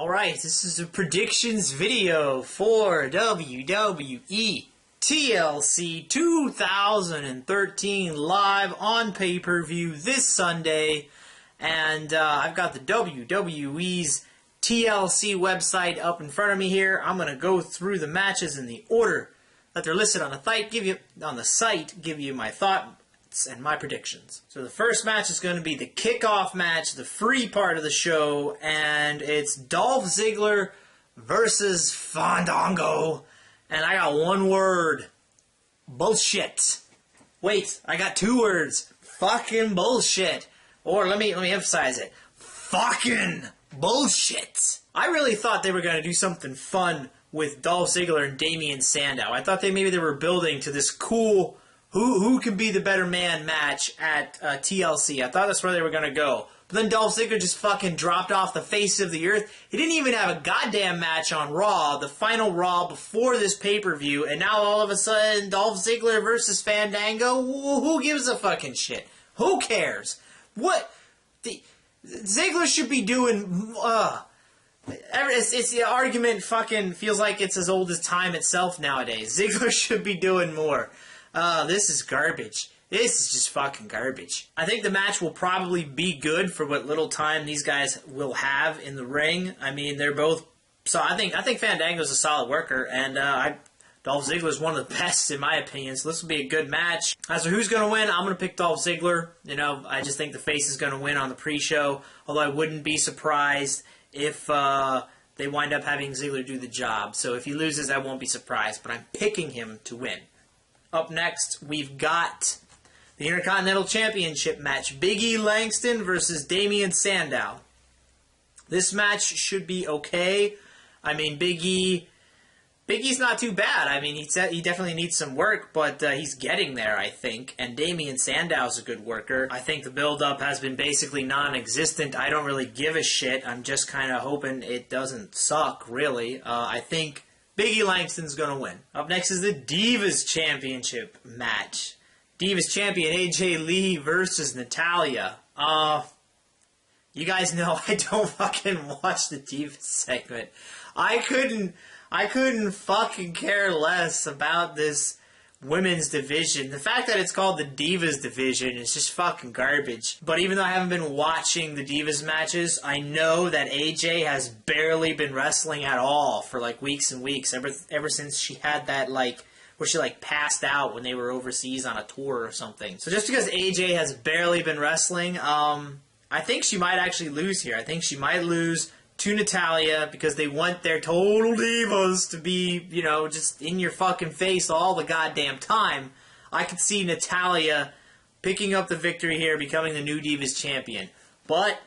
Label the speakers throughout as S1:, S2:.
S1: Alright, this is a predictions video for WWE TLC 2013 live on pay-per-view this Sunday. And I've got the WWE's TLC website up in front of me here. I'm going to go through the matches in the order that they're listed on the site, give you my thoughts and my predictions. So the first match is going to be the kickoff match, the free part of the show, and it's Dolph Ziggler versus Fandango. And I got one word: bullshit. Wait, I got two words: fucking bullshit. Or let me emphasize it: fucking bullshit. I really thought they were going to do something fun with Dolph Ziggler and Damien Sandow. I thought maybe they were building to this cool who can be the better man match at TLC. I thought that's where they were going to go. But then Dolph Ziggler just fucking dropped off the face of the earth. He didn't even have a goddamn match on Raw, the final Raw before this pay-per-view, and now all of a sudden Dolph Ziggler versus Fandango? Who gives a fucking shit? Who cares? What? Ziggler should be doing... It's the argument fucking feels like it's as old as time itself nowadays. Ziggler should be doing more. This is garbage. This is just fucking garbage. I think the match will probably be good for what little time these guys will have in the ring. I mean, they're both... So I think Fandango's a solid worker, and Dolph Ziggler's one of the best in my opinion, so this will be a good match. As for who's going to win, I'm going to pick Dolph Ziggler. You know, I just think the face is going to win on the pre-show, although I wouldn't be surprised if they wind up having Ziggler do the job. So if he loses, I won't be surprised, but I'm picking him to win. Up next, we've got the Intercontinental Championship match. Big E Langston versus Damien Sandow. This match should be okay. I mean, Big E's not too bad. I mean, he definitely needs some work, but he's getting there, I think. And Damien Sandow's a good worker. I think the build-up has been basically non-existent. I don't really give a shit. I'm just kind of hoping it doesn't suck, really. I think Big E Langston's going to win. Up next is the Divas Championship match. Divas Champion AJ Lee versus Natalya. You guys know I don't fucking watch the Divas segment. I couldn't fucking care less about this women's division. The fact that it's called the Divas division is just fucking garbage. But even though I haven't been watching the Divas matches, I know that AJ has barely been wrestling at all for like weeks and weeks, ever since she had that where she passed out when they were overseas on a tour or something. So just because AJ has barely been wrestling, I think she might actually lose here. I think she might lose to Natalya because they want their total divas to be, you know, just in your fucking face all the goddamn time. I could see Natalya picking up the victory here, becoming the new Divas champion. But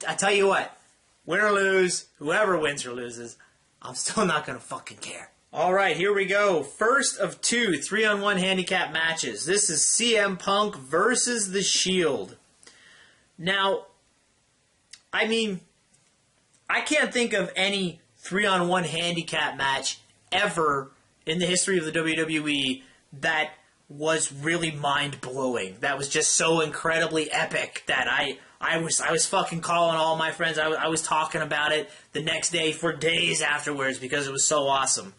S1: I tell you what, win or lose, whoever wins or loses, I'm still not going to fucking care. Alright, here we go. First of two 3-on-1 handicap matches. This is CM Punk versus The Shield. Now, I mean, I can't think of any 3-on-1 handicap match ever in the history of the WWE that was really mind-blowing. That was just so incredibly epic that I was fucking calling all my friends. I was talking about it the next day for days afterwards because it was so awesome.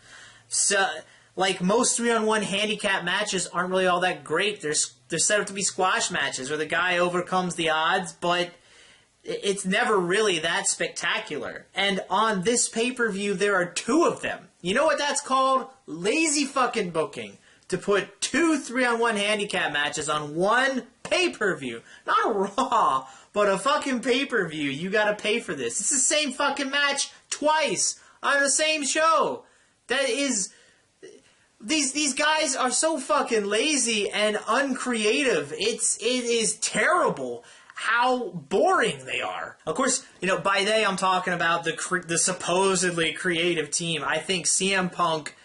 S1: So, like, most 3-on-1 handicap matches aren't really all that great. They're set up to be squash matches where the guy overcomes the odds, but it's never really that spectacular. And on this pay-per-view, there are two of them. You know what that's called? Lazy fucking booking. To put two 3-on-1 handicap matches on one pay-per-view. Not a Raw, but a fucking pay-per-view. You gotta pay for this. It's the same fucking match twice on the same show. That is... These guys are so fucking lazy and uncreative. It is terrible how boring they are. Of course, you know, by they I'm talking about the supposedly creative team. I think CM Punk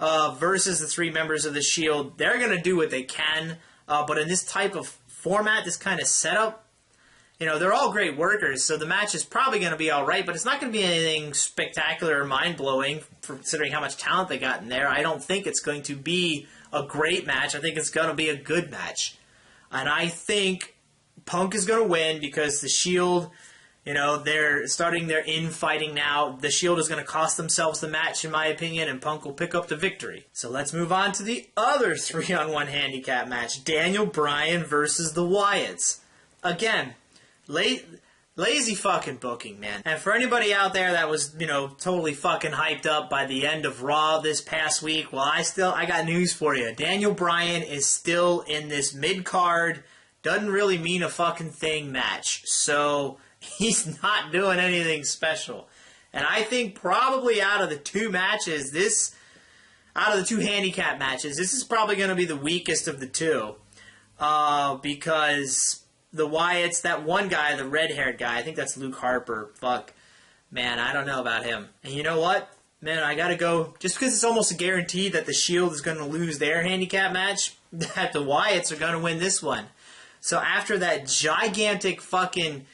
S1: versus the three members of the Shield, they're going to do what they can, but in this type of format, this kind of setup, you know, they're all great workers, so the match is probably going to be alright, but it's not going to be anything spectacular or mind-blowing, considering how much talent they got in there. I don't think it's going to be a great match. I think it's going to be a good match. And I think Punk is going to win because the Shield You know, they're starting their infighting now. The Shield is going to cost themselves the match, in my opinion, and Punk will pick up the victory. So let's move on to the other 3-on-1 handicap match. Daniel Bryan versus the Wyatts. Again, lazy fucking booking, man. And for anybody out there that was, you know, totally fucking hyped up by the end of Raw this past week, well, I got news for you. Daniel Bryan is still in this mid-card, doesn't really mean a fucking thing match. So he's not doing anything special. And I think probably out of the two handicap matches, this is probably going to be the weakest of the two. Because the Wyatts, that one guy, the red-haired guy, I think that's Luke Harper. Fuck. Man, I don't know about him. And you know what? Man, I gotta go. Just because it's almost a guarantee that the Shield is going to lose their handicap match, that the Wyatts are going to win this one. So after that gigantic fucking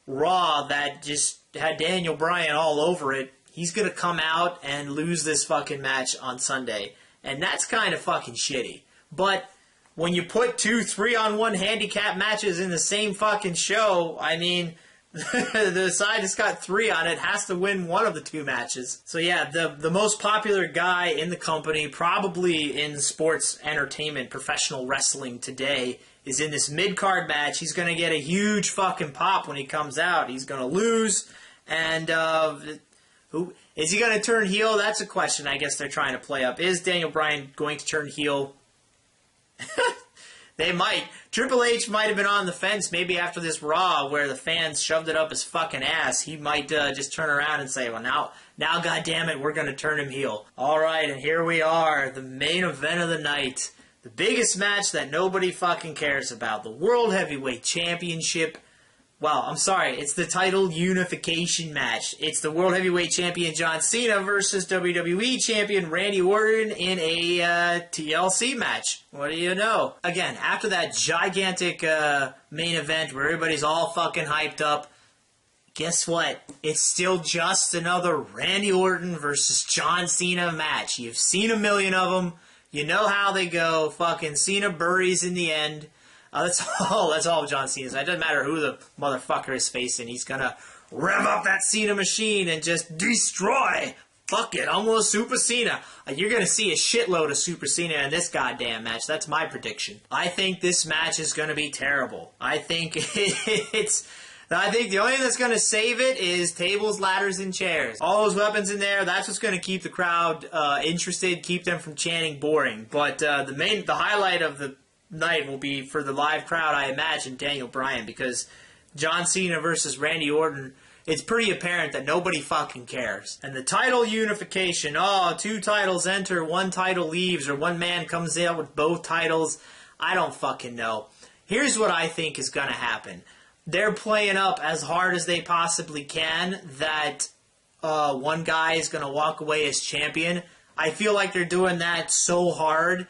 S1: Raw that just had Daniel Bryan all over it, he's going to come out and lose this fucking match on Sunday. And that's kind of fucking shitty. But when you put 2 3-on-1 handicap matches in the same fucking show, I mean, the side that's got 3 on it has to win one of the 2 matches. So yeah, the most popular guy in the company, probably in sports entertainment, professional wrestling today, is in this mid-card match. He's going to get a huge fucking pop when he comes out. He's going to lose. And who is he going to turn heel? That's a question I guess they're trying to play up. Is Daniel Bryan going to turn heel? They might. Triple H might have been on the fence maybe after this Raw where the fans shoved it up his fucking ass. He might just turn around and say, well, now, goddammit, we're going to turn him heel. All right, and here we are, the main event of the night. The biggest match that nobody fucking cares about. The World Heavyweight Championship. Well, I'm sorry. It's the title unification match. It's the World Heavyweight Champion John Cena versus WWE Champion Randy Orton in a TLC match. What do you know? Again, after that gigantic main event where everybody's all fucking hyped up, guess what? It's still just another Randy Orton versus John Cena match. You've seen a million of them. You know how they go. Fucking Cena buries in the end. That's all John Cena's. It doesn't matter who the motherfucker is facing. He's gonna rev up that Cena machine and just destroy. Fuck it. Almost Super Cena. You're gonna see a shitload of Super Cena in this goddamn match. That's my prediction. I think this match is gonna be terrible. I think the only thing that's going to save it is tables, ladders, and chairs. All those weapons in there, that's what's going to keep the crowd interested, keep them from chanting boring. But the highlight of the night will be, for the live crowd, I imagine, Daniel Bryan, because John Cena versus Randy Orton, it's pretty apparent that nobody fucking cares. And the title unification, 2 titles enter, 1 title leaves, or 1 man comes out with both titles, I don't fucking know. Here's what I think is going to happen. They're playing up as hard as they possibly can that one guy is going to walk away as champion. I feel like they're doing that so hard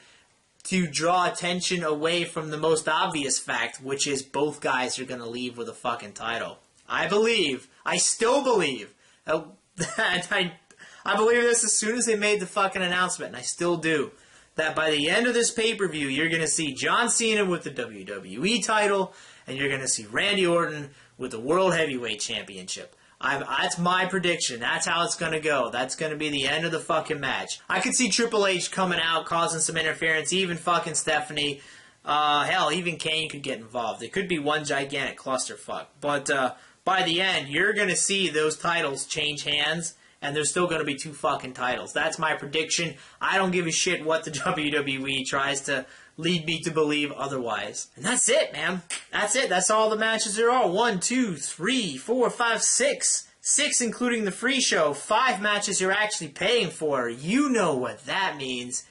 S1: to draw attention away from the most obvious fact, which is both guys are going to leave with a fucking title. I still believe, I believe this as soon as they made the fucking announcement, and I still do, that by the end of this pay-per-view, you're going to see John Cena with the WWE title, and you're going to see Randy Orton with the World Heavyweight Championship. That's my prediction. That's how it's going to go. That's going to be the end of the fucking match. I could see Triple H coming out, causing some interference, even fucking Stephanie. Hell, even Kane could get involved. It could be one gigantic clusterfuck. But by the end, you're going to see those titles change hands, and there's still going to be 2 fucking titles. That's my prediction. I don't give a shit what the WWE tries to lead me to believe otherwise. And that's it, man. That's it. That's all the matches there are. 1, 2, 3, 4, 5, 6. 6 including the free show. 5 matches you're actually paying for. You know what that means.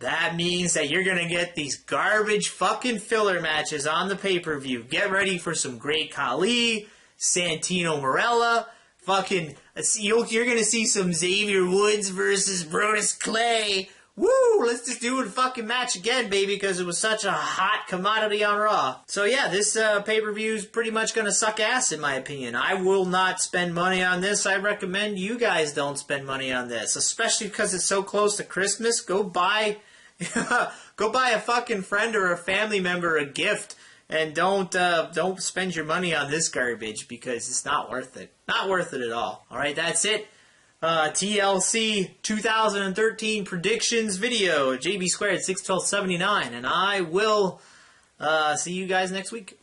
S1: That means that you're going to get these garbage fucking filler matches on the pay-per-view. Get ready for some Great Khali, Santino Marella, fucking, you're going to see some Xavier Woods versus Brodus Clay. Woo! Let's just do a fucking match again, baby, because it was such a hot commodity on Raw. So yeah, this pay-per-view is pretty much going to suck ass, in my opinion. I will not spend money on this. I recommend you guys don't spend money on this, especially because it's so close to Christmas. Go buy a fucking friend or a family member a gift. And don't spend your money on this garbage because it's not worth it. Not worth it at all. All right, that's it. TLC 2013 predictions video. JB squared 61279, and I will see you guys next week.